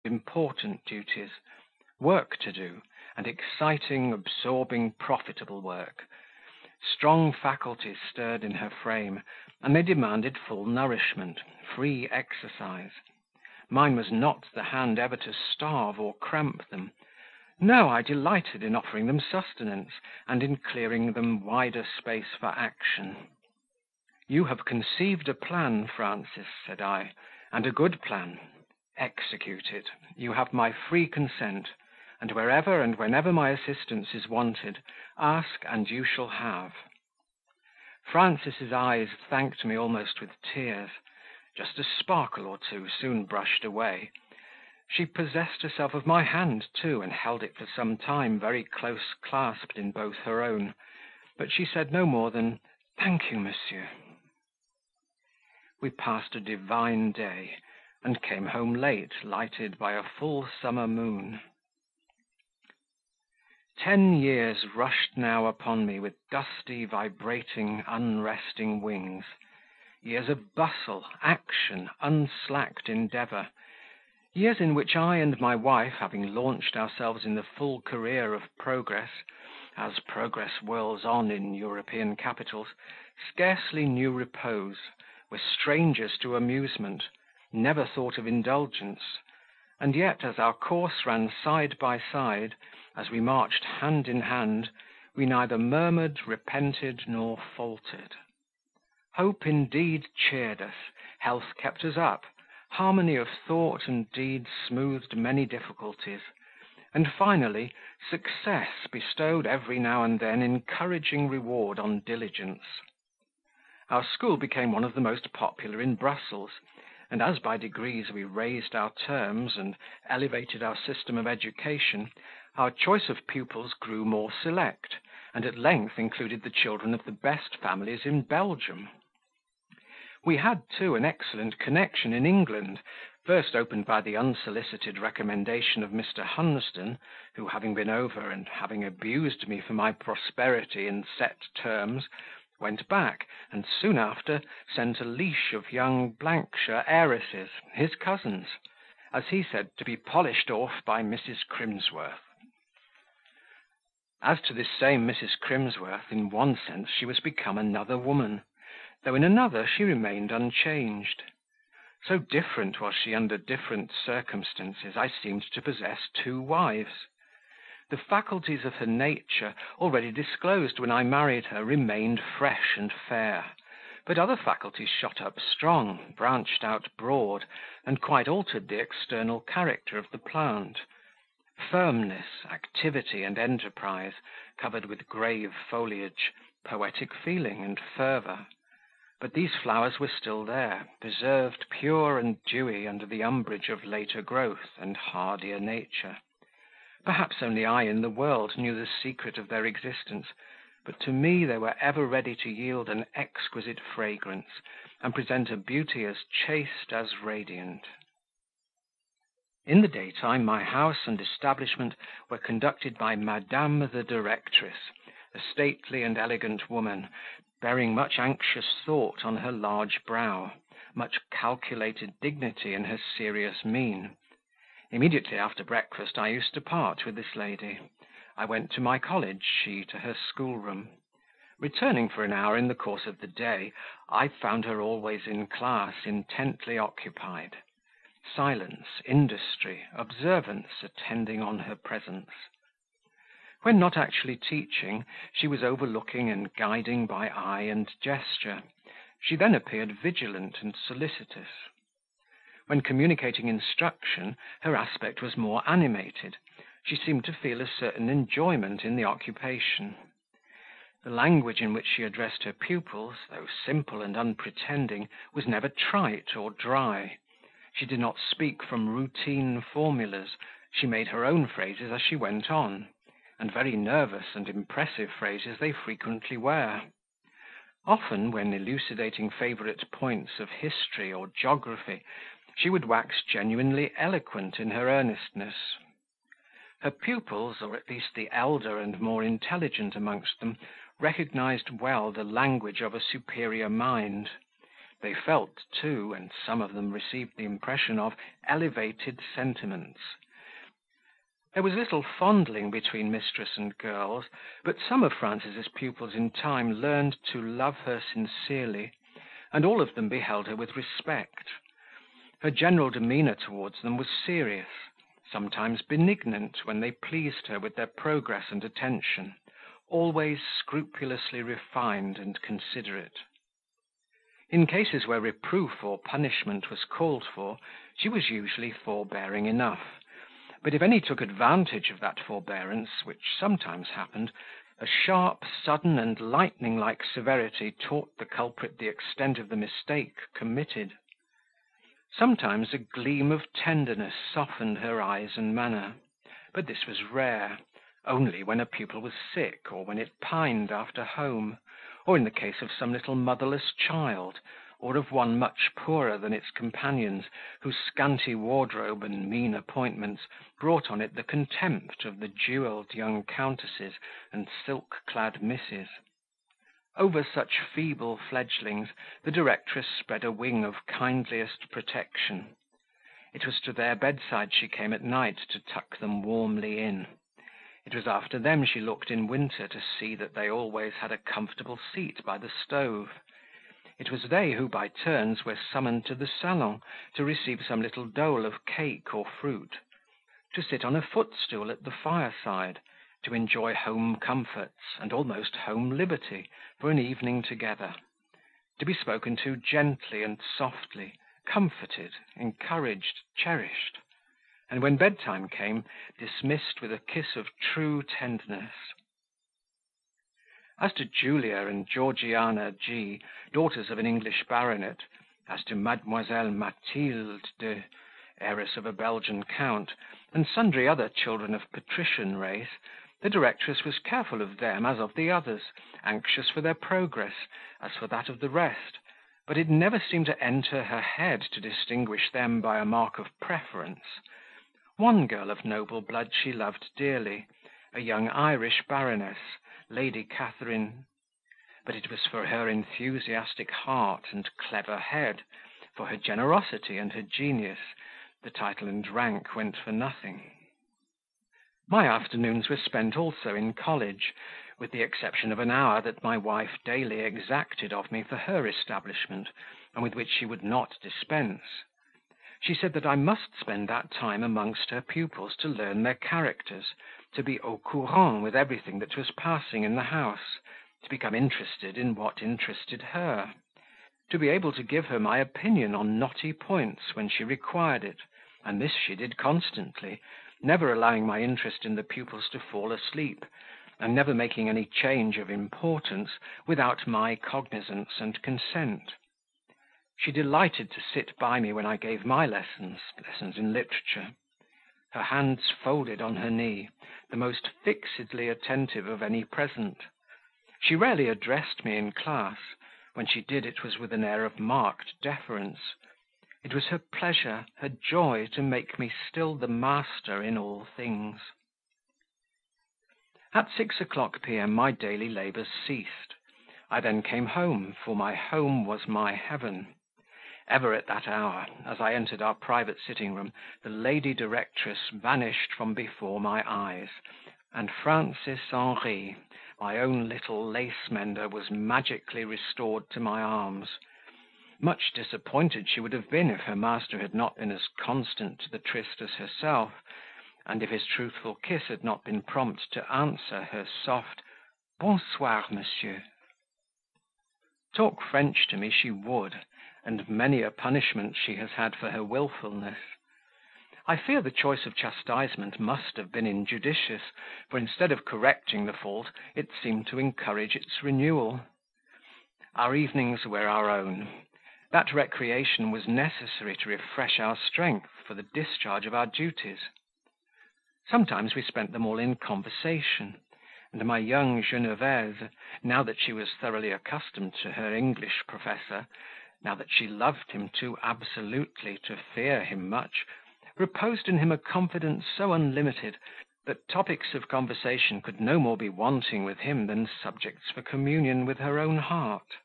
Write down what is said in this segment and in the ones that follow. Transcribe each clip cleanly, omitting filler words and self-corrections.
important duties, work to do, and exciting, absorbing, profitable work. Strong faculties stirred in her frame, and they demanded full nourishment, free exercise. Mine was not the hand ever to starve or cramp them. No, I delighted in offering them sustenance, and in clearing them wider space for action. "You have conceived a plan, Frances," said I, "and a good plan. Execute it. You have my free consent, and wherever and whenever my assistance is wanted, ask and you shall have." Frances's eyes thanked me almost with tears. Just a sparkle or two soon brushed away. She possessed herself of my hand too, and held it for some time very close clasped in both her own, but she said no more than, "Thank you, monsieur." We passed a divine day, and came home late, lighted by a full summer moon. 10 years rushed now upon me with dusty, vibrating, unresting wings; years of bustle, action, unslacked endeavour; years in which I and my wife, having launched ourselves in the full career of progress, as progress whirls on in European capitals, scarcely knew repose, were strangers to amusement, never thought of indulgence, and yet, as our course ran side by side, as we marched hand in hand, we neither murmured, repented, nor faltered. Hope indeed cheered us, health kept us up, harmony of thought and deed smoothed many difficulties, and finally, success bestowed every now and then encouraging reward on diligence. Our school became one of the most popular in Brussels, and as by degrees we raised our terms and elevated our system of education, our choice of pupils grew more select, and at length included the children of the best families in Belgium. We had, too, an excellent connection in England, first opened by the unsolicited recommendation of Mr. Hunsden, who, having been over, and having abused me for my prosperity in set terms, went back, and soon after sent a leash of young shire heiresses, his cousins, as he said, to be polished off by Mrs. Crimsworth. As to this same Mrs. Crimsworth, in one sense she was become another woman, though in another she remained unchanged. So different was she under different circumstances, I seemed to possess two wives. The faculties of her nature, already disclosed when I married her, remained fresh and fair, but other faculties shot up strong, branched out broad, and quite altered the external character of the plant. Firmness, activity, and enterprise, covered with grave foliage, poetic feeling, and fervour. But these flowers were still there, preserved pure and dewy under the umbrage of later growth and hardier nature. Perhaps only I in the world knew the secret of their existence, but to me they were ever ready to yield an exquisite fragrance, and present a beauty as chaste as radiant. In the daytime my house and establishment were conducted by Madame the Directress, a stately and elegant woman, bearing much anxious thought on her large brow, much calculated dignity in her serious mien. Immediately after breakfast I used to part with this lady. I went to my college, she to her schoolroom. Returning for an hour in the course of the day, I found her always in class, intently occupied. Silence, industry, observance attending on her presence. When not actually teaching, she was overlooking and guiding by eye and gesture. She then appeared vigilant and solicitous. When communicating instruction, her aspect was more animated; she seemed to feel a certain enjoyment in the occupation. The language in which she addressed her pupils, though simple and unpretending, was never trite or dry. She did not speak from routine formulas; she made her own phrases as she went on, and very nervous and impressive phrases they frequently were. Often, when elucidating favourite points of history or geography, she would wax genuinely eloquent in her earnestness. Her pupils, or at least the elder and more intelligent amongst them, recognized well the language of a superior mind. They felt, too, and some of them received the impression of, elevated sentiments. There was little fondling between mistress and girls, but some of Frances' pupils in time learned to love her sincerely, and all of them beheld her with respect. Her general demeanour towards them was serious, sometimes benignant when they pleased her with their progress and attention, always scrupulously refined and considerate. In cases where reproof or punishment was called for, she was usually forbearing enough; but if any took advantage of that forbearance, which sometimes happened, a sharp, sudden, and lightning-like severity taught the culprit the extent of the mistake committed. Sometimes a gleam of tenderness softened her eyes and manner, but this was rare, only when a pupil was sick, or when it pined after home, or in the case of some little motherless child, or of one much poorer than its companions, whose scanty wardrobe and mean appointments brought on it the contempt of the jewelled young countesses and silk-clad misses. Over such feeble fledglings the directress spread a wing of kindliest protection. It was to their bedside she came at night to tuck them warmly in. It was after them she looked in winter to see that they always had a comfortable seat by the stove. It was they who by turns were summoned to the salon to receive some little dole of cake or fruit, to sit on a footstool at the fireside, to enjoy home comforts and almost home liberty for an evening together, to be spoken to gently and softly, comforted, encouraged, cherished, and when bedtime came, dismissed with a kiss of true tenderness. As to Julia and Georgiana G., daughters of an English baronet, as to Mademoiselle Mathilde de, heiress of a Belgian count, and sundry other children of patrician race, the directress was careful of them as of the others, anxious for their progress, as for that of the rest, but it never seemed to enter her head to distinguish them by a mark of preference. One girl of noble blood she loved dearly, a young Irish baroness, Lady Catherine, but it was for her enthusiastic heart and clever head, for her generosity and her genius, the title and rank went for nothing. My afternoons were spent also in college, with the exception of an hour that my wife daily exacted of me for her establishment, and with which she would not dispense. She said that I must spend that time amongst her pupils to learn their characters, to be au courant with everything that was passing in the house, to become interested in what interested her, to be able to give her my opinion on knotty points when she required it, and this she did constantly, never allowing my interest in the pupils to fall asleep, and never making any change of importance without my cognizance and consent. She delighted to sit by me when I gave my lessons in literature. Her hands folded on her knee, the most fixedly attentive of any present. She rarely addressed me in class; when she did, it was with an air of marked deference. It was her pleasure, her joy to make me still the master in all things. At 6:00 p.m. my daily labours ceased. I then came home, for my home was my heaven. Ever at that hour, as I entered our private sitting room, the lady directress vanished from before my eyes, and Frances Henri, my own little lace mender, was magically restored to my arms. Much disappointed she would have been if her master had not been as constant to the tryst as herself, and if his truthful kiss had not been prompt to answer her soft "Bonsoir, monsieur." Talk French to me she would, and many a punishment she has had for her wilfulness. I fear the choice of chastisement must have been injudicious, for instead of correcting the fault, it seemed to encourage its renewal. Our evenings were our own. That recreation was necessary to refresh our strength for the discharge of our duties. Sometimes we spent them all in conversation, and my young Genevese, now that she was thoroughly accustomed to her English professor, now that she loved him too absolutely to fear him much, reposed in him a confidence so unlimited that topics of conversation could no more be wanting with him than subjects for communion with her own heart.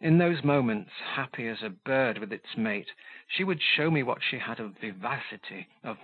In those moments, happy as a bird with its mate, she would show me what she had of vivacity, of